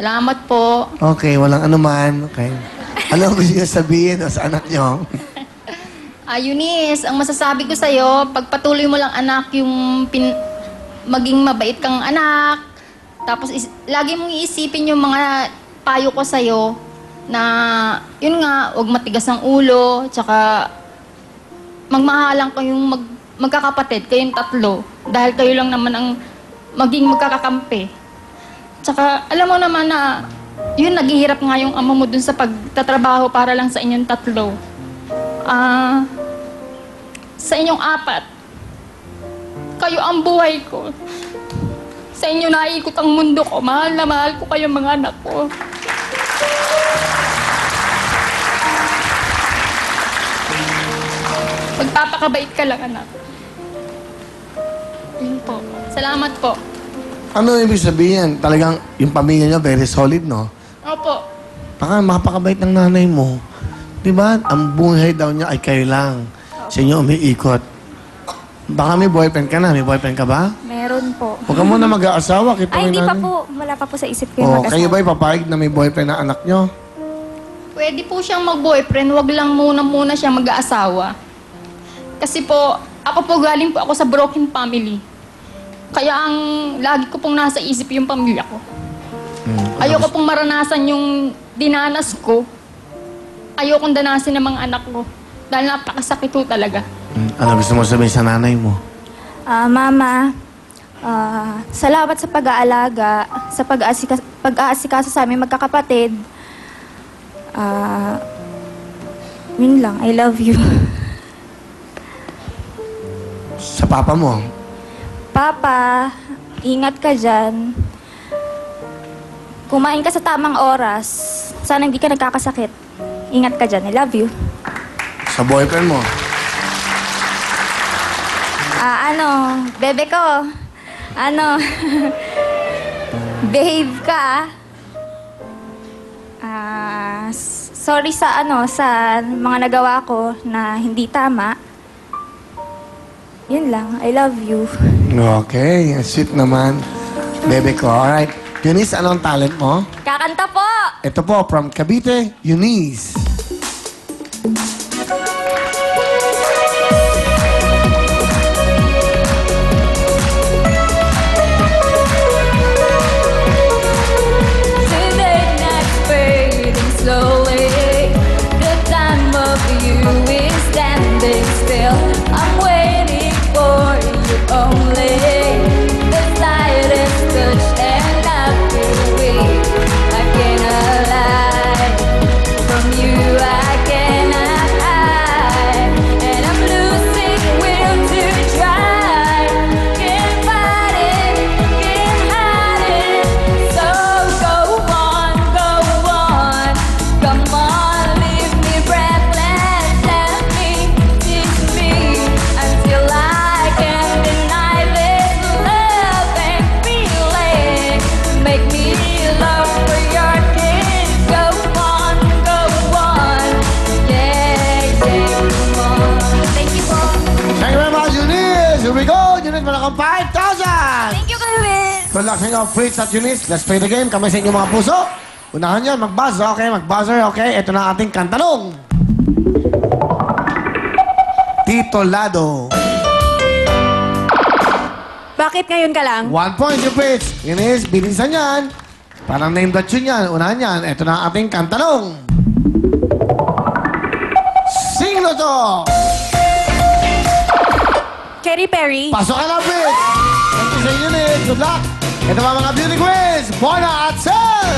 Salamat po. Okay, walang anuman. Okay. Ano ang gusto niyo sabihin sa anak niyo? Eunice, ang masasabi ko sa'yo, pagpatuloy mo lang anak yung maging mabait kang anak. Tapos lagi mong iisipin yung mga payo ko sa'yo na yun nga, huwag matigas ang ulo, tsaka magmahalang kayong magkakapatid, kayong tatlo. Dahil kayo lang naman ang maging magkakakampi. Tsaka alam mo naman na yun, naghihirap nga yung ama mo dun sa pagtatrabaho para lang sa inyong tatlo. Sa inyong apat, kayo ang buhay ko. Sa inyo naiikot ang mundo ko. Mahal na mahal ko kayong mga anak ko. Magpapakabait ka lang, anak. Yun po. Salamat po. Ano ibig sabihin? Talagang yung pamilya niyo very solid, no? Opo. Baka mapakabait ng nanay mo. Di ba? Ang buhay daw niya ay kayo lang. Sa inyo umiikot. Baka may boyfriend ka na. May boyfriend ka ba? Meron po. Huwag ka muna mag-aasawa. Ay, hindi pa po. Wala pa po sa isip ko yung mag-asawa. Kayo ba ipapayag na may boyfriend na anak nyo? Pwede po siyang mag-boyfriend. Wag lang muna siya mag-aasawa. Kasi po, ako po galing po ako sa broken family. Kaya ang lagi ko pong nasa isip yung pamilya ko. Ayoko pong maranasan yung dinanas ko. Ayokong danasin ng mga anak ko. Dahil napakasakit po talaga. Ano gusto mo sabihin sa nanay mo? Mama, salamat sa pag-aalaga, sa pag-aasikaso sa aming magkakapatid. Yun lang, I love you. Sa papa mo? Papa, ingat ka dyan. Kumain ka sa tamang oras. Sana hindi ka nagkakasakit. Ingat ka dyan, I love you. Sa boyfriend mo? Bebe ko. Behave ka. Sorry sa mga nagawa ko na hindi tama. Yun lang, I love you. Okay, sweet naman. Bebe ko, alright. Eunice, ano ang talent mo? Kakanta po! Ito po, from Cavite, Eunice. Malakang 5,000! Thank you, Kuya. Good luck sa inyo, Fritz at Eunice. Let's play the game. Kamay sa inyo mga puso. Unahan nyo, mag-buzz, okay? Mag-buzzer, okay? Ito na ang ating kantanong. Tito Lado. Bakit ngayon ka lang? 1 point yung Fritz. Eunice, bilisan yan. Parang name that tune yan. Unahan yan. Ito na ang ating kantanong. Sino to? Katy Perry. Pasok ka na, Fritz. Thank you sa Eunice. Good luck. Ito ba mga beauty queens? Bona at Sel!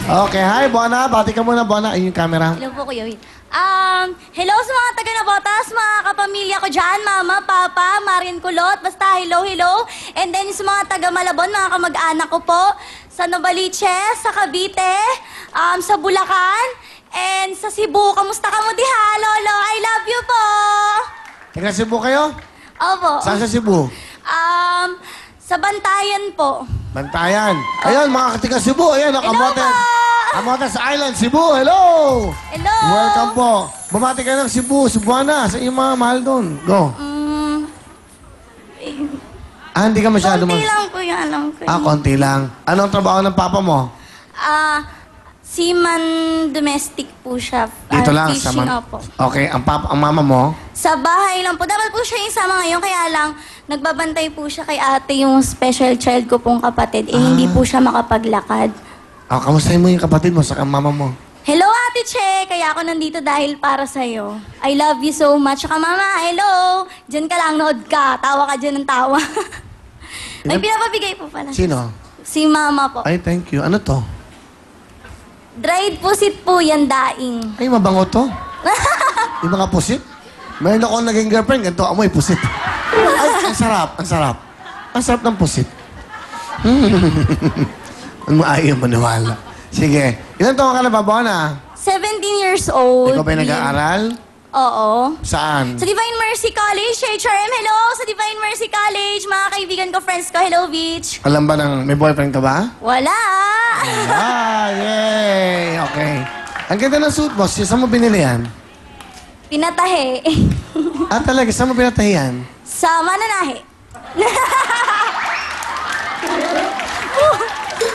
Okay, hi, Bona. Bati ka muna, Bona. Ayun yung camera. Hello po, Kuya Will. Hello sa mga taga-Nabotas, mga kapamilya ko dyan, Mama, Papa, Marian Kulot, basta hello, hello. And then sa mga taga-Malabon, mga kamag-anak ko po, sa Novaliches, sa Cavite, sa Bulacan, and sa Cebu. Kamusta ka mo diha, Lolo? I love you po! Taga Cebu kayo? Opo. Saan sa Cebu? Sa Bantayan po. Bantayan. Ayun, mga taga Cebu. Ayun, Hello Camotes. po! Camotes Island, Cebu. Hello! Hello! Welcome po. Bumati ka ng Cebu, Cebuana. Sa iyong mga mahal doon. Go. Hindi ka masyado Konti lang po yung alam ko. konti lang. Anong trabaho ng papa mo? Seaman domestic po siya. Dito lang, fishing, sa opo. Okay, ang mama mo? Sa bahay lang po. Dapat po siya yung sama ngayon, kaya lang nagbabantay po siya kay ate, yung special child ko pong kapatid. Hindi po siya makapaglakad. Kamustahin mo yung kapatid mo sa mama mo? Hello, Ate Che! Kaya ako nandito dahil para sa'yo. I love you so much. Saka mama, hello! Diyan ka lang, nood ka. Tawa ka dyan ng tawa. May pinapabigay po pala. Sino? Si mama po. Ay, thank you. Ano to? Dried pusit po yan, daing. Ay, mabango to. Yung mga pusit. Mayroon akong naging girlfriend, ganito, amoy pusit. Ay, ang sarap, ang sarap. Ang sarap ng pusit. Ang ayaw maniwala. Sige. Ilan taon ka na ba, Bona? 17 years old. Ikaw ba'y nag-aaral? Oo. Saan? Sa Divine Mercy College, HRM, hello! Sa Divine Mercy College, mga kaibigan ko, friends ko, hello, Beach. Alam ba may boyfriend ka ba? Wala! Yay! Okay. Ang ganda ng suit mo. Saan mo binili yan? Pinatahe. Talaga, saan mo pinatahi yan? Sa Mananahe.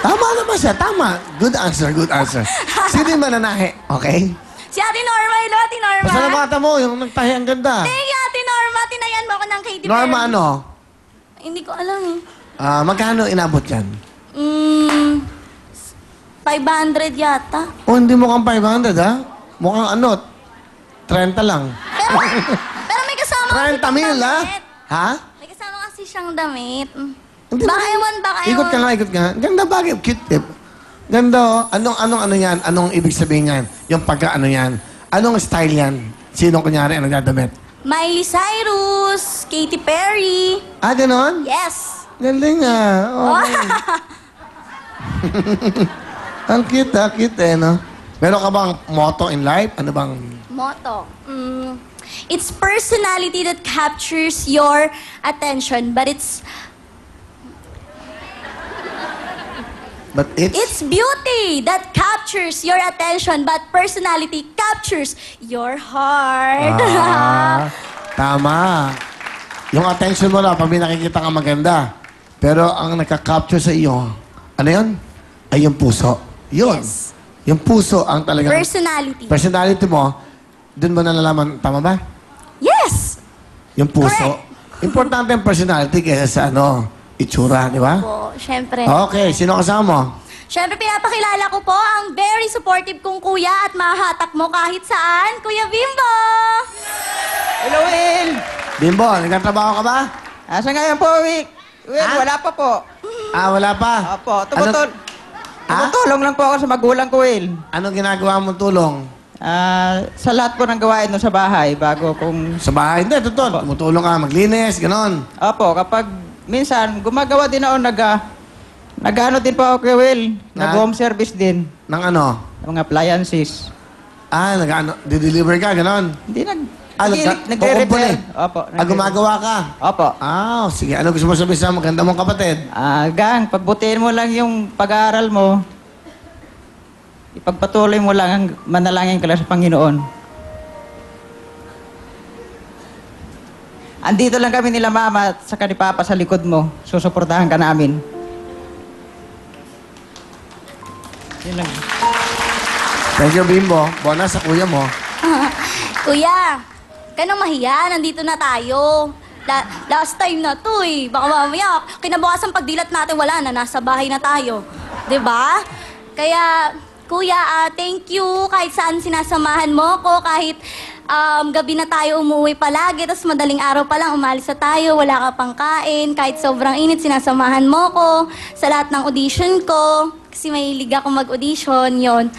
Tama naman siya. Tama. Good answer, good answer. Sino yung mananahe? Okay? Si Ate Norma, hello, Ate Norma. Basta na bata mo, yung nagtahi ang ganda. Thank you, Ate Norma. Tinayan mo ako ng Katy Perry. Norma, ano? Hindi ko alam eh. Magkano inabot yan? 500 yata. Hindi mukhang 500, ha? Mukhang 30 lang. Pero may kasama kasi 30 mil, ha? damit. Ha? May kasama kasi siyang damit. Hindi Baka ba- ewan, baka Ikot ka ewan. nga, ikot ka nga. Ganda bagay. Cute tip. Ganda, oh. Anong yan? Anong ibig sabihin yan? Yung pagka-ano yan? Anong style yan? Sino kunyari ang nagdadamit? Miley Cyrus, Katy Perry. Ganon? Yes. Galing Okay. Ang cute, cute no? Meron ka bang motto in life? Ano bang... Motto. It's personality that captures your attention, but it's It's beauty that captures your attention, but personality captures your heart. Tama. Yung attention mo na, pag may nakikita ka maganda. Pero ang nakaka-capture sa iyo, ano yun? Ay yung puso. Yun. Yes. Yung puso ang talagang... Personality. Personality mo, dun mo nalalaman, tama ba? Yes! Yung puso. Correct. Importante ang personality kaysa sa itsura, di ba? Po, syempre. Okay, sino kasama mo? Syempre, pinapakilala ko po ang very supportive kong kuya at mahahatak mo kahit saan, Kuya Bimbo! Hello, Will! Bimbo, nagtatrabaho ka ba? Asa ngayon po, Will? Will, wala pa po. Wala pa. Opo, tumutulong lang po ako sa magulang ko, Will. Anong ginagawa mong tulong? Sa lahat po ng gawain no sa bahay, bago kung... Sa bahay? Hindi, totoo. Tumutulong ka, maglinis, ganon. Opo, kapag minsan, gumagawa din ako, nag-ano din po ako kay Will. Nag-home service din. Ng ano? Mga appliances. Di-deliver ka, ganon. Hindi kukumpuni. nagre-repair. Opo. Gumagawa ka? Opo. Sige. Ano gusto mo sabihin sa maganda mong kapatid? Gang, pagbutihin mo lang yung pag-aaral mo. Ipagpatuloy mo lang ang manalangin ka lang sa Panginoon. Andito lang kami nila mama at saka ni papa sa likod mo. Susuportahan ka namin. Yun lang. Thank you, Bimbo. Bona sa kuya mo. Kuya, kanang mahiya, nandito na tayo. Last time na to eh. Baka mamaya, kinabukasan pagdilat natin, wala na, nasa bahay na tayo. 'Di ba? Kaya, kuya, thank you. Kahit saan sinasamahan mo ko, kahit gabi na tayo umuwi palagi, tapos madaling araw pa lang umalis na tayo, wala ka pang kain, kahit sobrang init, sinasamahan mo ko sa lahat ng audition ko. Kasi may liga akong mag-audition, yon.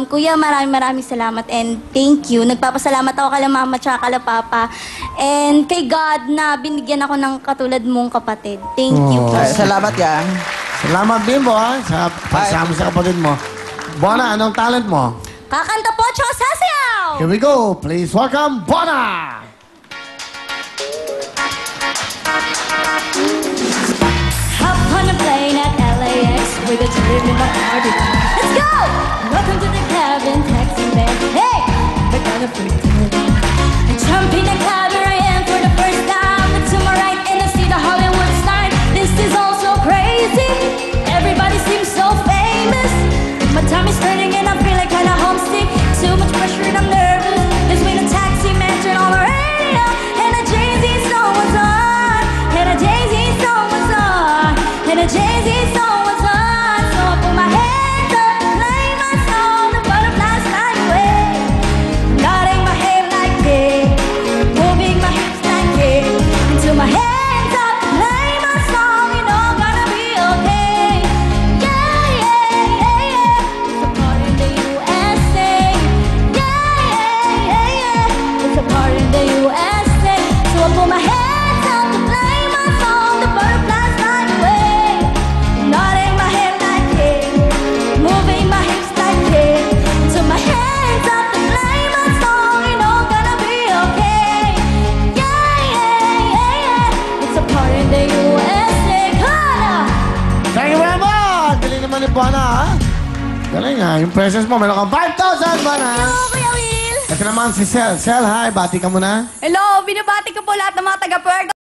Kuya, maraming salamat and thank you. Nagpapasalamat ako kala mama tsaka kala papa. And kay God na binigyan ako ng katulad mong kapatid. Thank you. Salamat, Yang. Salamat, Bimbo, sa pagsama sa kapatid mo. Bona, anong talent mo? Kakanta po tsaka sasayaw! Here we go. Please welcome, Bona! Hop on a plane at LAX. We're going to live in my party. Let's go! Welcome to the cabin, taxi man. Hey! We're gonna pretend. Jump in the cab, here I am for the first time. Look to my right and I see the Hollywood sign. see someone's heart. So I put my hands up, play my song, the butterflies fly away. Nodding my head like this, moving my hips like this. Until my hands up, play my song, you know I'm gonna be okay. Yeah, yeah, yeah, yeah. It's a party in the USA. Yeah, yeah, yeah, yeah. It's a party in the USA. So I put my hands up to play my song, the butterflies fly away. Nodding my head like this, moving my hips like this. Until my hands up to play my song, you know I'm gonna be okay. Yeah, yeah, yeah, yeah. It's a party in the USA. Come on now. Thank you very much! Galing naman ni Buana, ha? Galing, ha? Yung presence mo, meron kang 5,000, Buana! Hello, Kuya Will. Ito naman si Sel. Sel, hi. Bati ka muna. Hello, binabati ko po lahat ng mga taga-Puerto